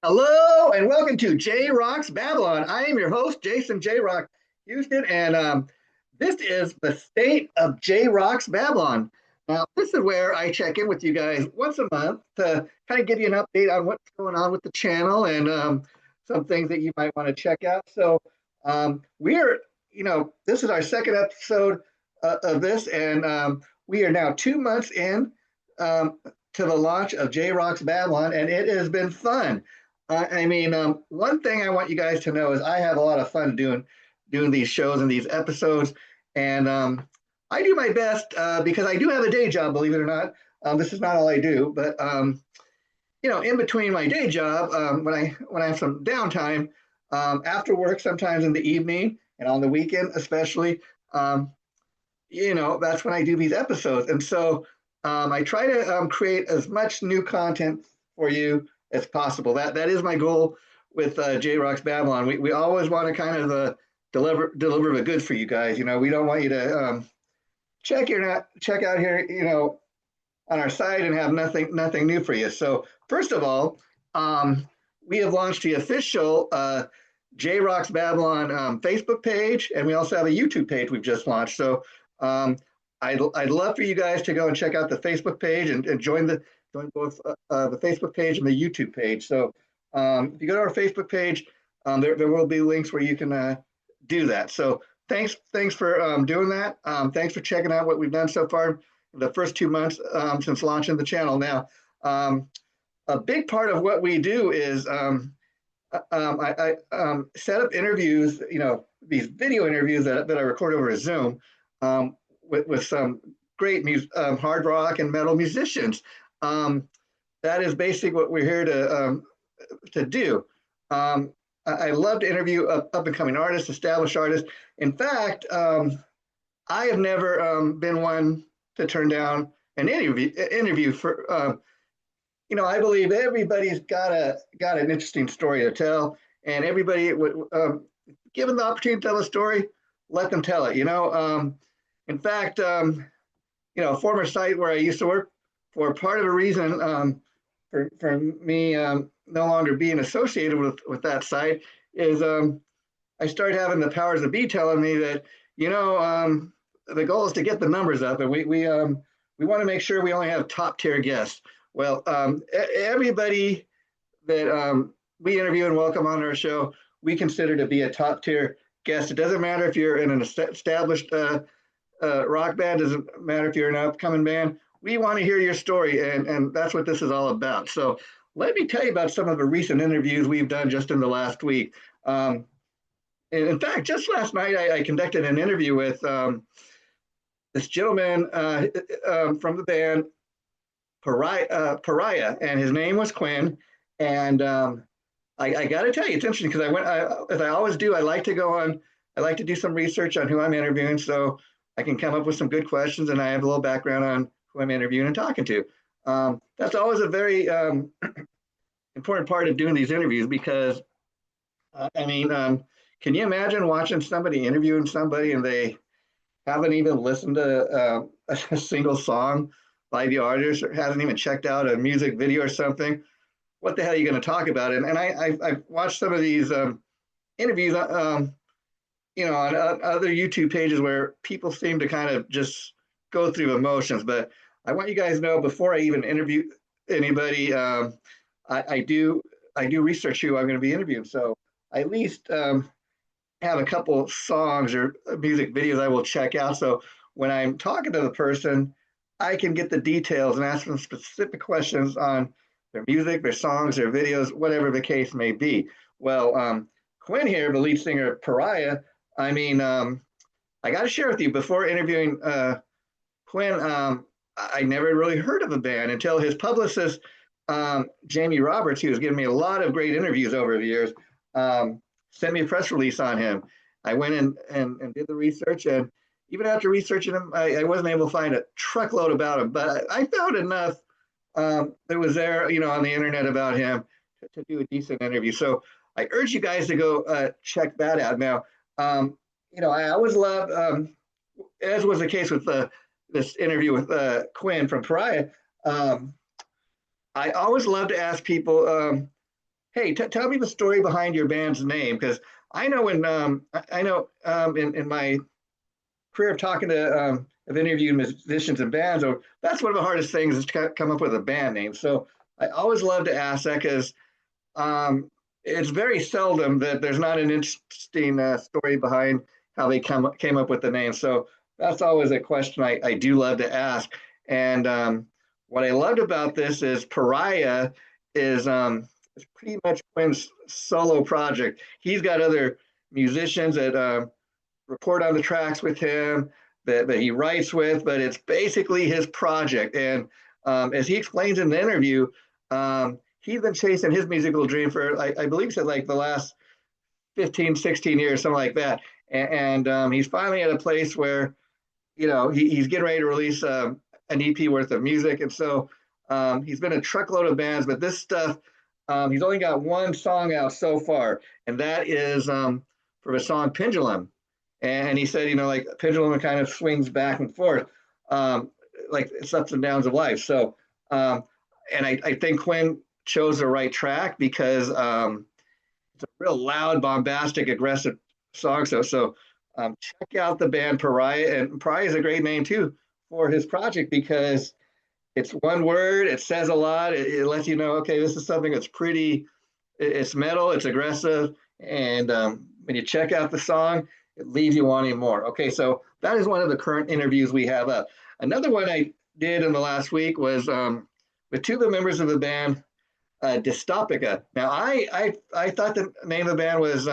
Hello and welcome to Jrock's Babylon. I am your host, Jason Jrock Houston, and this is the state of Jrock's Babylon. Now, this is where I check in with you guys once a month to kind of give you an update on what's going on with the channel and some things that you might want to check out. So, this is our second episode of this, and we are now 2 months in to the launch of Jrock's Babylon, and it has been fun. One thing I want you guys to know is I have a lot of fun doing these shows and these episodes, and I do my best because I do have a day job, believe it or not. This is not all I do, but in between my day job, when I have some downtime after work, sometimes in the evening and on the weekend, especially, that's when I do these episodes, and so I try to create as much new content for you as possible. That is my goal with Jrock's Babylon. We always want to kind of deliver the goods for you guys. We don't want you to check out here, on our site and have nothing new for you. So first of all, we have launched the official Jrock's Babylon Facebook page, and we also have a YouTube page we've just launched. So I'd love for you guys to go and check out the Facebook page and join both the Facebook page and the YouTube page. So if you go to our Facebook page, there will be links where you can do that. So thanks for doing that. Thanks for checking out what we've done so far in the first 2 months since launching the channel. Now, a big part of what we do is I set up interviews, these video interviews that I record over Zoom with some great hard rock and metal musicians. That is basically what we're here to do. I love to interview up and coming artists, established artists. In fact, I have never been one to turn down an interview for. I believe everybody's got an interesting story to tell, and everybody given the opportunity to tell a story, let them tell it. In fact, a former site where I used to work, for part of the reason for me no longer being associated with that site is I started having the powers that be telling me that the goal is to get the numbers up, and we want to make sure we only have top tier guests. Well, everybody that we interview and welcome on our show, we consider to be a top tier guest. It doesn't matter if you're in an established rock band, doesn't matter if you're an upcoming band. We want to hear your story, and that's what this is all about. So let me tell you about some of the recent interviews we've done just in the last week. In fact, just last night, I conducted an interview with this gentleman from the band Pariah, and his name was Quinn. And I got to tell you, it's interesting because as I always do, I like to do some research on who I'm interviewing, so I can come up with some good questions, and I have a little background on who I'm interviewing and talking to. That's always a very important part of doing these interviews because, can you imagine watching somebody interviewing somebody and they haven't even listened to a single song by the artist or hasn't even checked out a music video or something? What the hell are you going to talk about? And I've watched some of these interviews, on other YouTube pages where people seem to kind of just go through emotions. But I want you guys to know before I even interview anybody, I do research who I'm going to be interviewing. So I at least have a couple songs or music videos I will check out. So when I'm talking to the person, I can get the details and ask them specific questions on their music, their songs, their videos, whatever the case may be. Well, Quinn here, the lead singer of Pariah, I got to share with you, before interviewing Quinn, I never really heard of the band until his publicist, Jamie Roberts, who has given me a lot of great interviews over the years, sent me a press release on him. I went in and did the research, and even after researching him, I wasn't able to find a truckload about him, but I found enough that was there, on the internet about him to do a decent interview. So I urge you guys to go check that out. Now, I always love, as was the case with this interview with Quinn from Pariah, I always love to ask people, hey, tell me the story behind your band's name, because I know I know in my career of talking to of interviewing musicians and bands, or that's one of the hardest things is to come up with a band name. So I always love to ask that because it's very seldom that there's not an interesting story behind how they came up with the name. So that's always a question I do love to ask. And what I loved about this is Pariah is pretty much Quinn's solo project. He's got other musicians that report on the tracks with him, that he writes with, but it's basically his project. And as he explains in the interview, he's been chasing his musical dream for, I believe, said like the last 15, 16 years, something like that. And he's finally at a place where, he's getting ready to release an EP worth of music. And so he's been a truckload of bands, but this stuff, he's only got one song out so far, and that is for the song Pendulum. And he said, like pendulum kind of swings back and forth, like it's ups and downs of life. So, and I think Quinn chose the right track because it's a real loud, bombastic, aggressive song. So check out the band Pariah, and Pariah is a great name too for his project because it's one word. It says a lot. It lets you know, okay, this is something that's pretty. It's metal. It's aggressive, and when you check out the song, it leaves you wanting more. Okay, so that is one of the current interviews we have up. Another one I did in the last week was with two of the members of the band, Dystopica. Now, I thought the name of the band was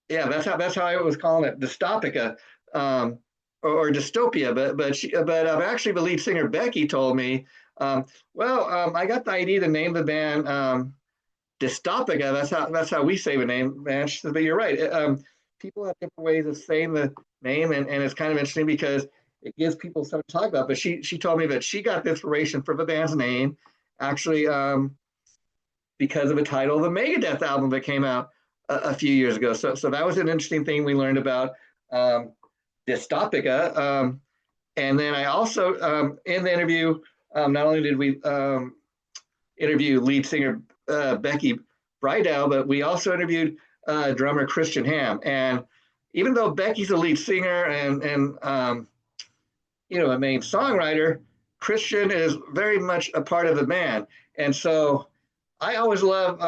yeah, that's how I was calling it, Dystopica, or Dystopia. But actually the lead singer Becky told me, I got the idea to name the band Dystopica. That's how we say the name, man. She said, but you're right. People have different ways of saying the name, and it's kind of interesting because it gives people something to talk about. But she told me that she got the inspiration for the band's name actually because of the title of the Megadeth album that came out a few years ago. So that was an interesting thing we learned about Dystopica. And then I also in the interview, not only did we interview lead singer Becky Brydell, but we also interviewed drummer Christian Ham. And even though Becky's a lead singer and a main songwriter, Christian is very much a part of the band. And so I always love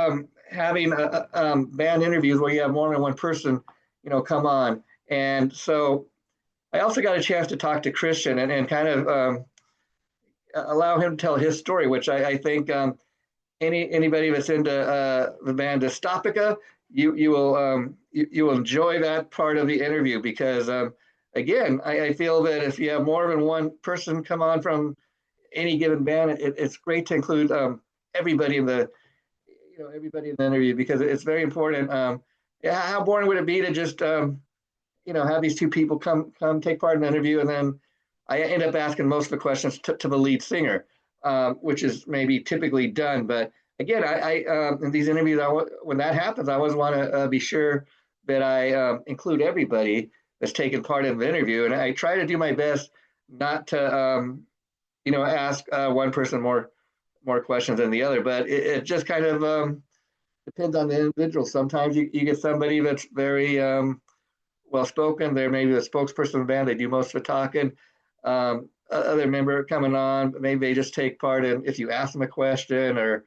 having band interviews where you have more than one person, come on. And so I also got a chance to talk to Christian and kind of allow him to tell his story, which I think anybody that's into the band Dystopica, you will enjoy that part of the interview because again, I feel that if you have more than one person come on from any given band, it's great to include everybody in the interview because it's very important. How boring would it be to just have these two people come take part in the interview, and then I end up asking most of the questions to the lead singer, which is maybe typically done. But again, I in these interviews, when that happens, I always want to be sure that I include everybody that's taken part in the interview, and I try to do my best not to ask one person more questions than the other. But it just kind of depends on the individual. Sometimes you get somebody that's very well spoken. They're maybe the spokesperson of the band. They do most of the talking. Other member coming on, maybe they just take part in if you ask them a question, or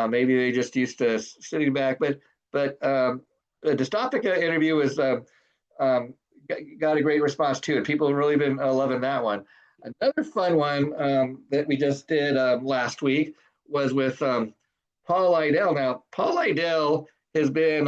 maybe they just used to sitting back. But the Dystopica interview was got a great response too, and people have really been loving that one. Another fun one that we just did last week was with Paul Idell. Now, Paul Idell has been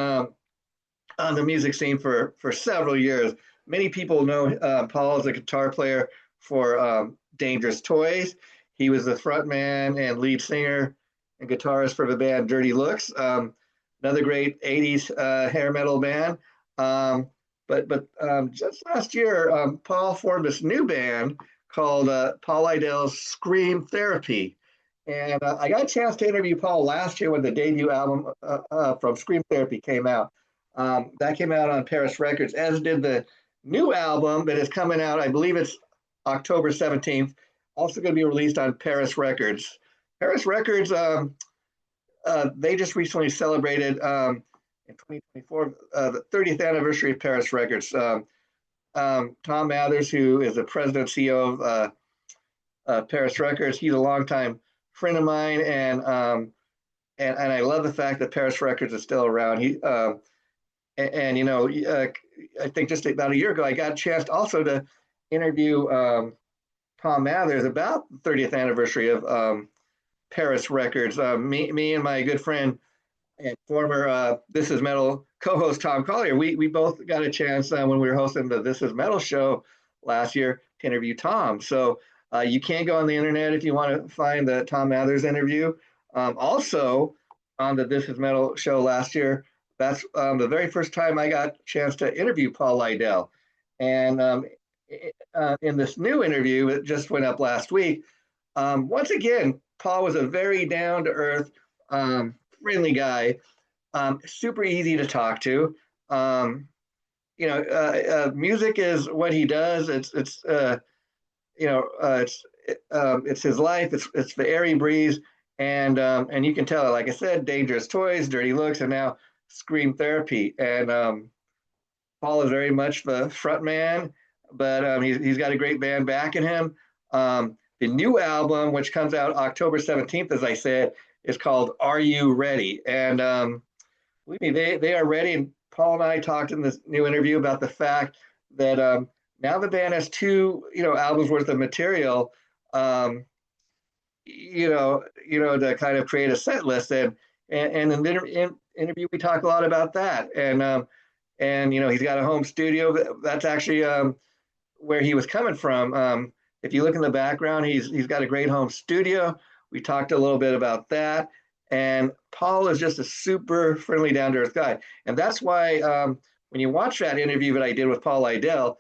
on the music scene for several years. Many people know Paul as a guitar player for Dangerous Toys. He was the frontman and lead singer and guitarist for the band Dirty Looks, another great 80s hair metal band. But just last year, Paul formed this new band called Paul Idell's Scream Therapy. And I got a chance to interview Paul last year when the debut album from Scream Therapy came out. That came out on Paris Records, as did the new album that is coming out. I believe it's October 17th. Also going to be released on Paris Records. Paris Records they just recently celebrated in 2024 the 30th anniversary of Paris Records. Tom Mathers, who is the president and CEO of Paris Records, he's a longtime friend of mine, and I love the fact that Paris Records is still around. You know, I think just about a year ago, I got a chance also to interview Tom Mathers about the 30th anniversary of Paris Records. Me and my good friend and former This Is Metal co-host Tom Collier, we both got a chance when we were hosting the This Is Metal show last year to interview Tom. So you can go on the internet if you want to find the Tom Mathers interview. Also, on the This Is Metal show last year, that's the very first time I got a chance to interview Paul Lydell. And in this new interview, it just went up last week. Once again, Paul was a very down-to-earth, friendly guy, super easy to talk to. Music is what he does. It's his life. It's the air he breathes, and you can tell. Like I said, Dangerous Toys, Dirty Looks, and now Scream Therapy. And Paul is very much the front man, but he's got a great band backing him. The new album, which comes out October 17th, as I said, is called Are You Ready? And believe me, they are ready. And Paul and I talked in this new interview about the fact that now the band has two, albums worth of material, to kind of create a set list. And in the interview, we talk a lot about that. And he's got a home studio. That's actually where he was coming from. If you look in the background, he's got a great home studio. We talked a little bit about that. And Paul is just a super friendly, down-to-earth guy. And that's why when you watch that interview that I did with Paul Lydell,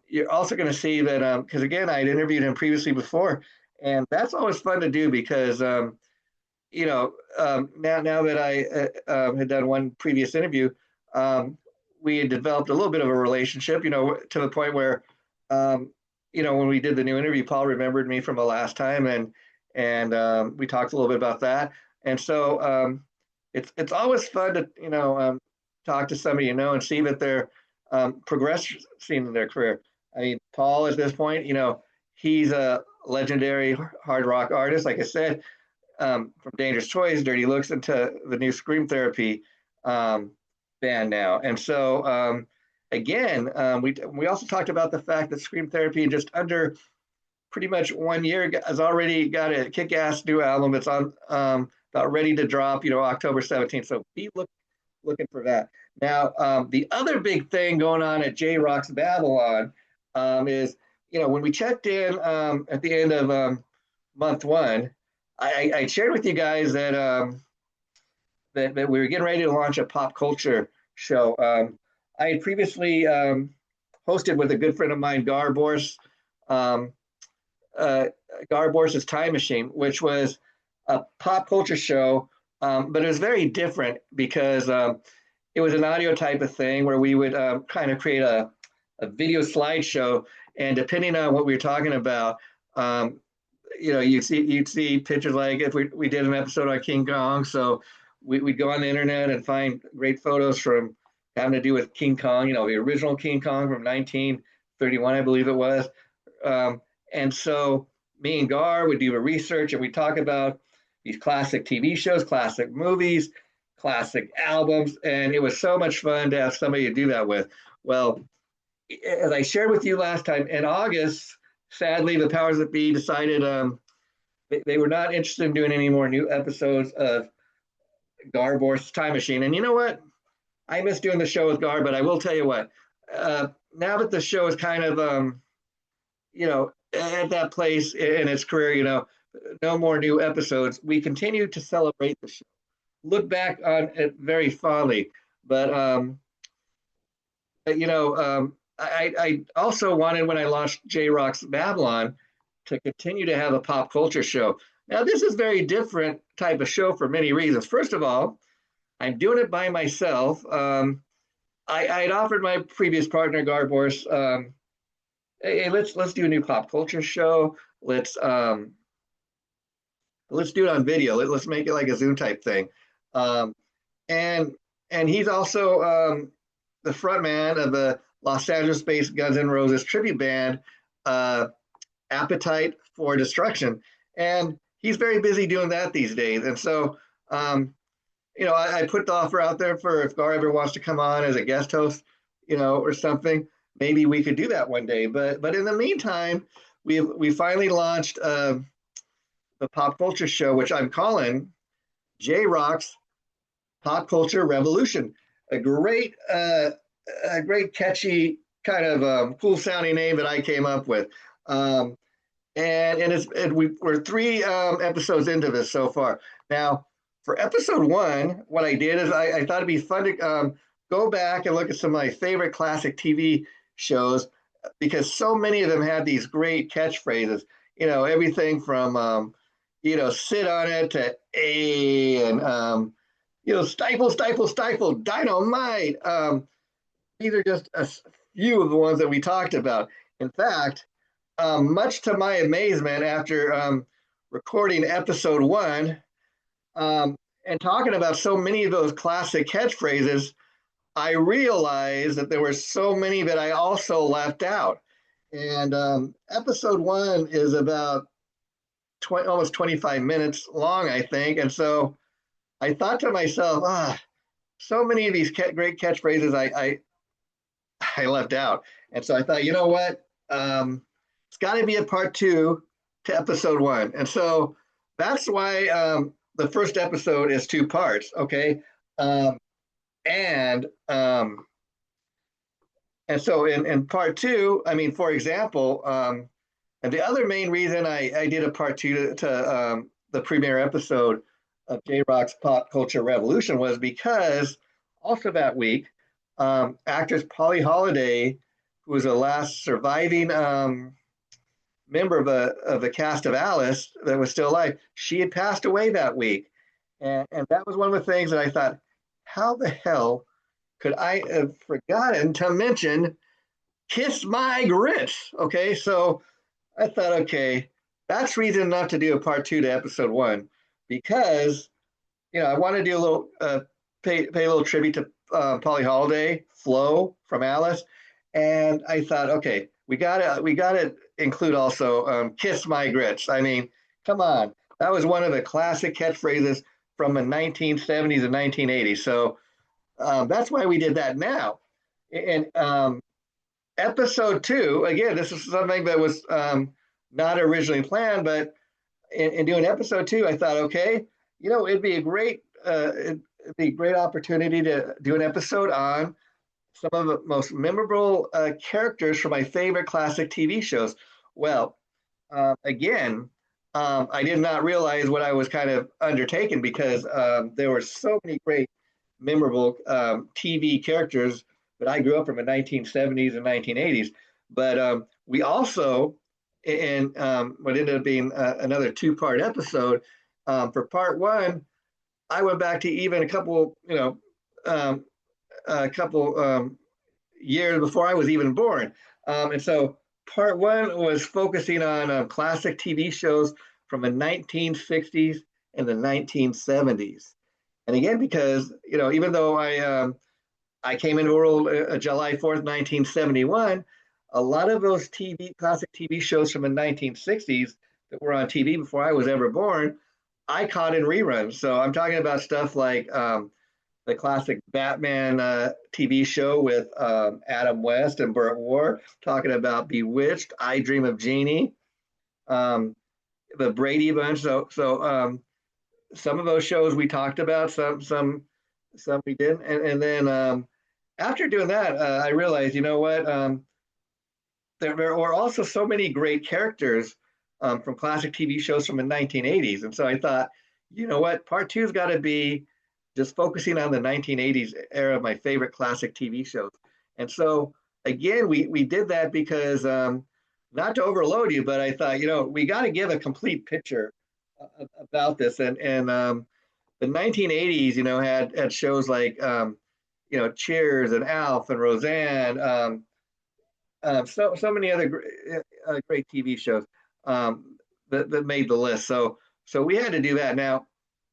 you're also going to see that, because again, I'd interviewed him previously before, and that's always fun to do because, now that I had done one previous interview, we had developed a little bit of a relationship, to the point where, when we did the new interview, Paul remembered me from the last time, and we talked a little bit about that. And so it's always fun to talk to somebody and see that they're progressing in their career. I mean, Paul at this point, he's a legendary hard rock artist, like I said, from Dangerous Toys, Dirty Looks, into the new Scream Therapy band now. And so again, we also talked about the fact that Scream Therapy, in just under pretty much 1 year, has already got a kick-ass new album that's on about ready to drop, October 17th. So be looking for that. Now, the other big thing going on at Jrock's Babylon is, when we checked in at the end of month one, I shared with you guys that that we were getting ready to launch a pop culture show. I had previously hosted with a good friend of mine, Gar Bor's Time Machine, which was a pop culture show, but it was very different because it was an audio type of thing where we would kind of create a video slideshow, and depending on what we were talking about, you'd see pictures, like if we did an episode on King Kong, so we'd go on the internet and find great photos from having to do with King Kong, the original King Kong from 1931, I believe it was. And so me and Gar would do a research, and we talk about these classic TV shows, classic movies, classic albums, and it was so much fun to have somebody to do that with. Well, as I shared with you last time, in August, sadly, the powers that be decided they were not interested in doing any more new episodes of Gar Bor's Time Machine. And you know what? I miss doing the show with Gar, but I will tell you what, now that the show is kind of, at that place in its career, no more new episodes, we continue to celebrate the show, look back on it very fondly. But I also wanted, when I launched Jrock's Babylon, to continue to have a pop culture show. Now, this is very different type of show for many reasons. First of all, I'm doing it by myself. I'd offered my previous partner, Gar Boris, hey, let's do a new pop culture show. Let's let's do it on video. Let's make it like a Zoom type thing. Um, and and he's also the frontman of the Los Angeles-based Guns N' Roses tribute band, uh, Appetite for Destruction, and he's very busy doing that these days. And so, I put the offer out there for if Gar ever wants to come on as a guest host, or something. Maybe we could do that one day. But in the meantime, we finally launched the pop culture show, which I'm calling Jrock's Pop Culture Revolution. A great catchy kind of cool sounding name that I came up with. Um, we're three episodes into this so far. Now, for episode one, what I did is I thought it'd be fun to go back and look at some of my favorite classic TV shows because so many of them had these great catchphrases. Everything from sit on it to a and stifle, stifle, stifle, dynamite. These are just a few of the ones that we talked about. In fact, much to my amazement, after recording episode one and talking about so many of those classic catchphrases, I realized that there were so many that I also left out. And episode one is about almost 25 minutes long, I think. And so I thought to myself, so many of these great catchphrases I left out. And so I thought, you know what? It's got to be a part two to episode one. And so that's why the first episode is two parts. Okay. And so in part two, I mean, for example, and the other main reason I did a part two to the premiere episode of Jrock's Pop Culture Revolution was because also that week, actress Polly Holliday, who was the last surviving member of the cast of Alice that was still alive, she had passed away that week. And that was one of the things that I thought, how the hell could I have forgotten to mention Kiss My Grits? Okay, so I thought, okay, that's reason enough to do a part two to episode one because, I want to do a little, pay a little tribute to Polly Holliday, Flo from Alice. And I thought, okay, we gotta include also Kiss My Grits. I mean, come on. That was one of the classic catchphrases from the 1970s and 1980s. So that's why we did that now. And episode two, again, this is something that was not originally planned, but in doing episode two, I thought, okay, it'd be a great opportunity to do an episode on some of the most memorable characters from my favorite classic TV shows. Well, again, I did not realize what I was kind of undertaking because there were so many great, memorable TV characters that I grew up from the 1970s and 1980s. But we also, in what ended up being another two-part episode, for part one, I went back to even a couple years before I was even born. And so part one was focusing on classic TV shows from the 1960s and the 1970s. And again, because, even though I came into the world July 4th, 1971, a lot of those classic TV shows from the 1960s that were on TV before I was ever born, I caught in reruns. So I'm talking about stuff like the classic Batman TV show with Adam West and Burt Ward, talking about Bewitched, I Dream of Jeannie, the Brady Bunch. So some of those shows we talked about, some we didn't, and then after doing that, I realized, you know what? There were also so many great characters from classic TV shows from the 1980s, and so I thought, you know what? Part two's got to be just focusing on the 1980s era of my favorite classic TV shows. And so again, we did that because not to overload you, but I thought, we got to give a complete picture about this. And the 1980s, had shows like, Cheers and Alf and Roseanne, so many other great TV shows that made the list. So So we had to do that. Now,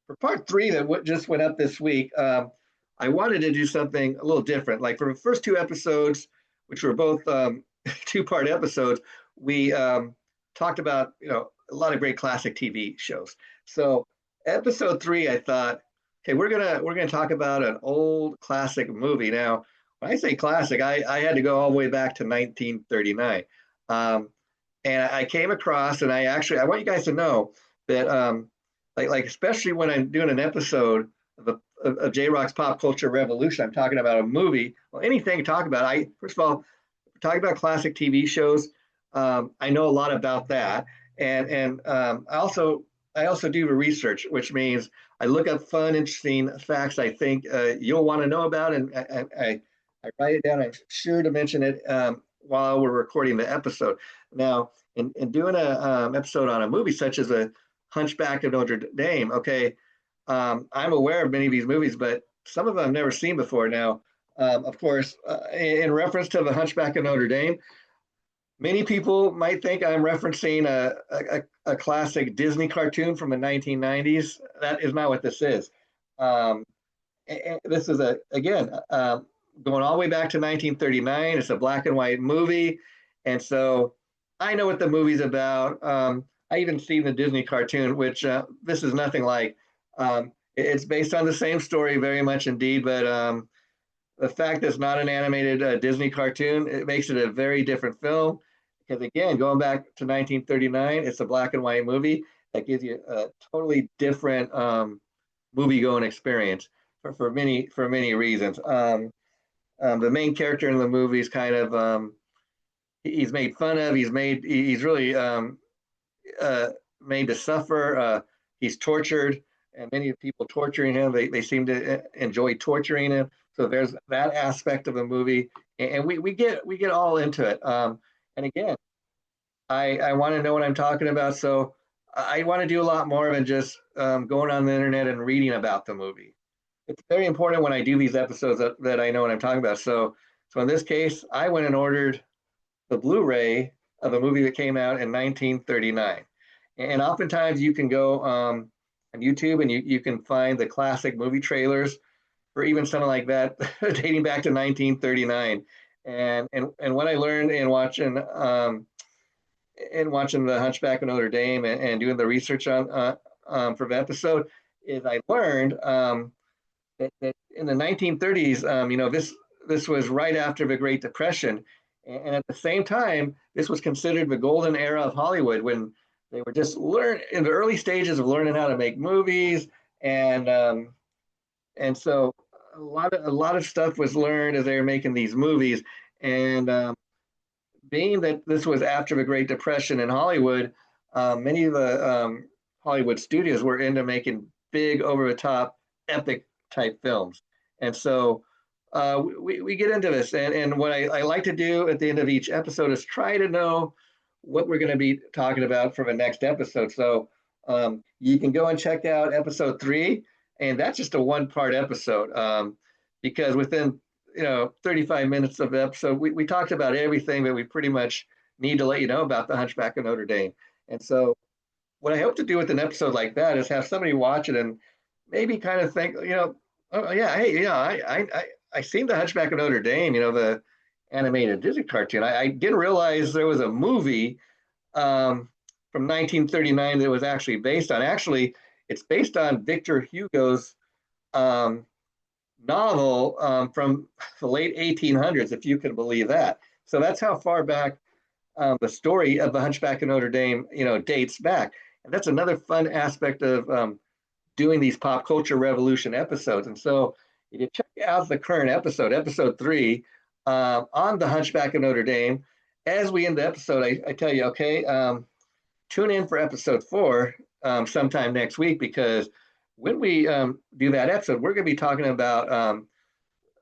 for part three that just went up this week, I wanted to do something a little different. Like for the first two episodes, which were both two-part episodes, we talked about a lot of great classic TV shows. So episode three, I thought, okay, we're gonna talk about an old classic movie. Now, when I say classic, I had to go all the way back to 1939. Um, and I came across, and I want you guys to know that like especially when I'm doing an episode of Jrock's Pop Culture Revolution, I'm talking about a movie. Well, anything to talk about. I first of all talking about classic TV shows. I know a lot about that, and I also do the research, which means I look up fun, interesting facts I think you'll want to know about, and I write it down. I'm sure to mention it while we're recording the episode. Now, in doing a episode on a movie such as a Hunchback of Notre Dame, okay, I'm aware of many of these movies, but some of them I've never seen before. Now, of course, in reference to the Hunchback of Notre Dame, many people might think I'm referencing a classic Disney cartoon from the 1990s. That is not what this is. Um, and this is again going all the way back to 1939. It's a black and white movie, and so I know what the movie's about. I even seen the Disney cartoon, which this is nothing like. It's based on the same story, very much indeed, but the fact that it's not an animated Disney cartoon, it makes it a very different film. Because again, going back to 1939, it's a black and white movie that gives you a totally different movie going experience for many reasons. The main character in the movie is kind of he's made fun of. He's really uh, made to suffer. He's tortured, and many people torturing him. They seem to enjoy torturing him. So there's that aspect of the movie, and we get all into it. And again, I want to know what I'm talking about, so I want to do a lot more than just going on the internet and reading about the movie. It's very important when I do these episodes that I know what I'm talking about. So in this case, I went and ordered the Blu-ray of a movie that came out in 1939. And oftentimes you can go on YouTube and you can find the classic movie trailers for even something like that dating back to 1939. And what I learned in watching the Hunchback of Notre Dame and doing the research on for the episode is I learned that in the 1930s, this was right after the Great Depression, and at the same time, this was considered the golden era of Hollywood when they were just in the early stages of learning how to make movies, and so a lot of stuff was learned as they were making these movies, and being that this was after the Great Depression in Hollywood, many of the Hollywood studios were into making big, over the top, epic type films. And so we get into this. And what I like to do at the end of each episode is try to know what we're going to be talking about for the next episode. So you can go and check out episode three, and that's just a one-part episode because within 35 minutes of the episode, we talked about everything that we pretty much need to let you know about the Hunchback of Notre Dame. And so what I hope to do with an episode like that is have somebody watch it and maybe kind of think, oh yeah, hey, I seen the Hunchback of Notre Dame, the animated Disney cartoon. I didn't realize there was a movie from 1939 that was actually based on. Actually, it's based on Victor Hugo's novel from the late 1800s, if you can believe that. So that's how far back the story of the Hunchback of Notre Dame, dates back. And that's another fun aspect of doing these pop culture revolution episodes. And so if you check out the current episode three, on the Hunchback of Notre Dame, as we end the episode, I tell you, okay, tune in for episode four sometime next week, because when we do that episode, we're going to be talking about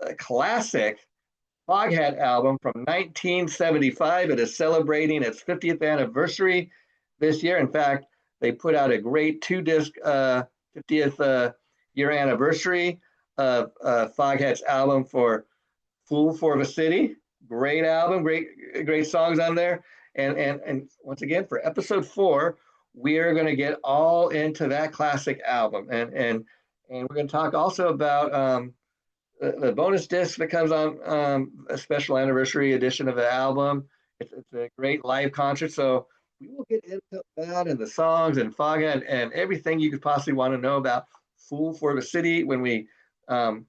a classic Foghat album from 1975. It is celebrating its 50th anniversary this year. In fact, they put out a great 2-disc 50th year anniversary of Foghat's album for Fool for the City. Great album, great songs on there. And once again, for episode four, we are going to get all into that classic album, and we're going to talk also about the bonus disc that comes on a special anniversary edition of the album. It's a great live concert, so we will get into that and the songs and Faga and everything you could possibly want to know about Fool for the City um,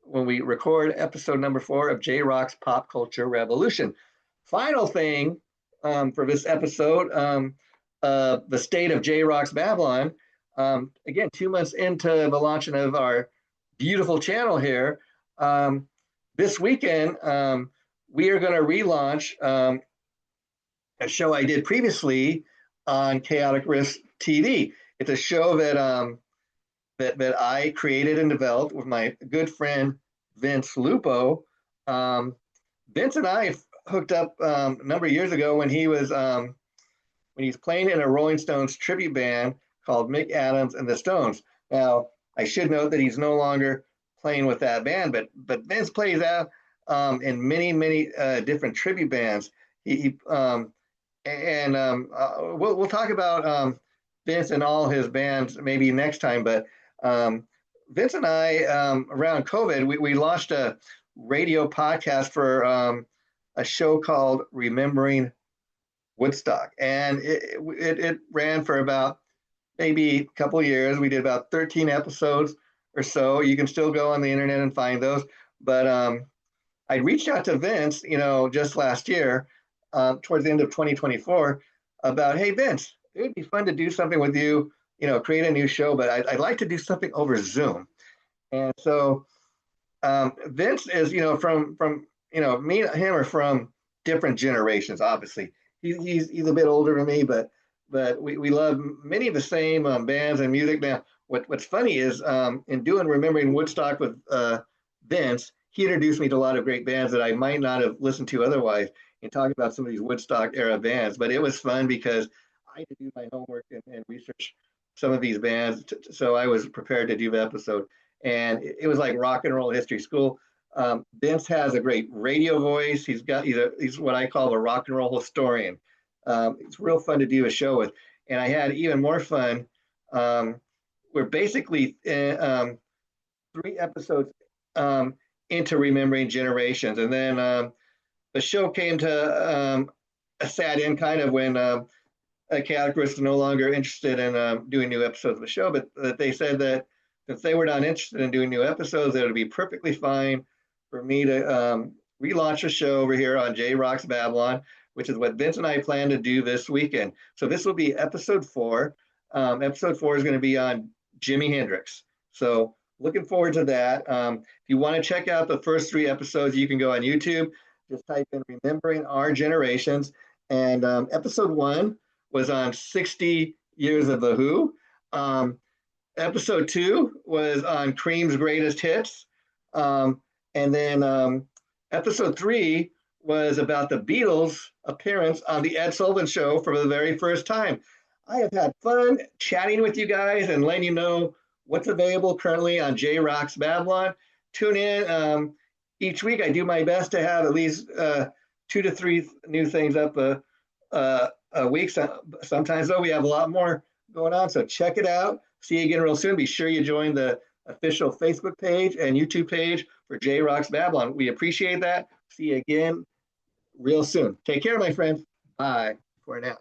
when we record episode number 4 of Jrock's Pop Culture Revolution. Final thing for this episode, the state of Jrock's Babylon. Again, 2 months into the launching of our beautiful channel here, this weekend we are going to relaunch a show I did previously on Chaotic Riff TV. It's a show that I created and developed with my good friend Vince Lupo. Vince and I hooked up a number of years ago when he's playing in a Rolling Stones tribute band called Mick Adams and the Stones. Now, I should note that he's no longer playing with that band, but Vince plays out in many different tribute bands. We'll talk about Vince and all his bands maybe next time. But Vince and I, around COVID, we launched a radio podcast for a show called Remembering Woodstock, and it ran for about maybe a couple of years. We did about 13 episodes or so. You can still go on the internet and find those. But I reached out to Vince, just last year, towards the end of 2024, about, hey, Vince, it would be fun to do something with you, create a new show, but I'd like to do something over Zoom. And so Vince is, from me and him are from different generations, obviously. He's a bit older than me, but we love many of the same bands and music. Now, what's funny is in doing Remembering Woodstock with Vince, he introduced me to a lot of great bands that I might not have listened to otherwise, and talking about some of these Woodstock era bands. But it was fun because I had to do my homework and research some of these bands, so I was prepared to do the episode. And it was like rock and roll history school. Vince has a great radio voice. He's what I call a rock and roll historian. It's real fun to do a show with. And I had even more fun. We're basically 3 episodes into Remembering Generations. And then the show came to a sad end kind of when Chaotic Riff was no longer interested in doing new episodes of the show, but they said that since they were not interested in doing new episodes, that it would be perfectly fine for me to relaunch a show over here on Jrock's Babylon, which is what Vince and I plan to do this weekend. So this will be episode 4. Episode 4 is going to be on Jimi Hendrix. So looking forward to that. If you want to check out the first 3 episodes, you can go on YouTube. Just type in Remembering Our Generations. And episode 1 was on 60 years of The Who. Episode 2 was on Cream's greatest hits. And then episode 3 was about the Beatles' appearance on the Ed Sullivan Show for the very first time. I have had fun chatting with you guys and letting you know what's available currently on Jrock's Babylon. Tune in each week. I do my best to have at least 2 to 3 new things up a week. Sometimes, though, we have a lot more going on. So check it out. See you again real soon. Be sure you join the official Facebook page and YouTube page for Jrock's Babylon. We appreciate that. See you again real soon. Take care, my friends. Bye for now.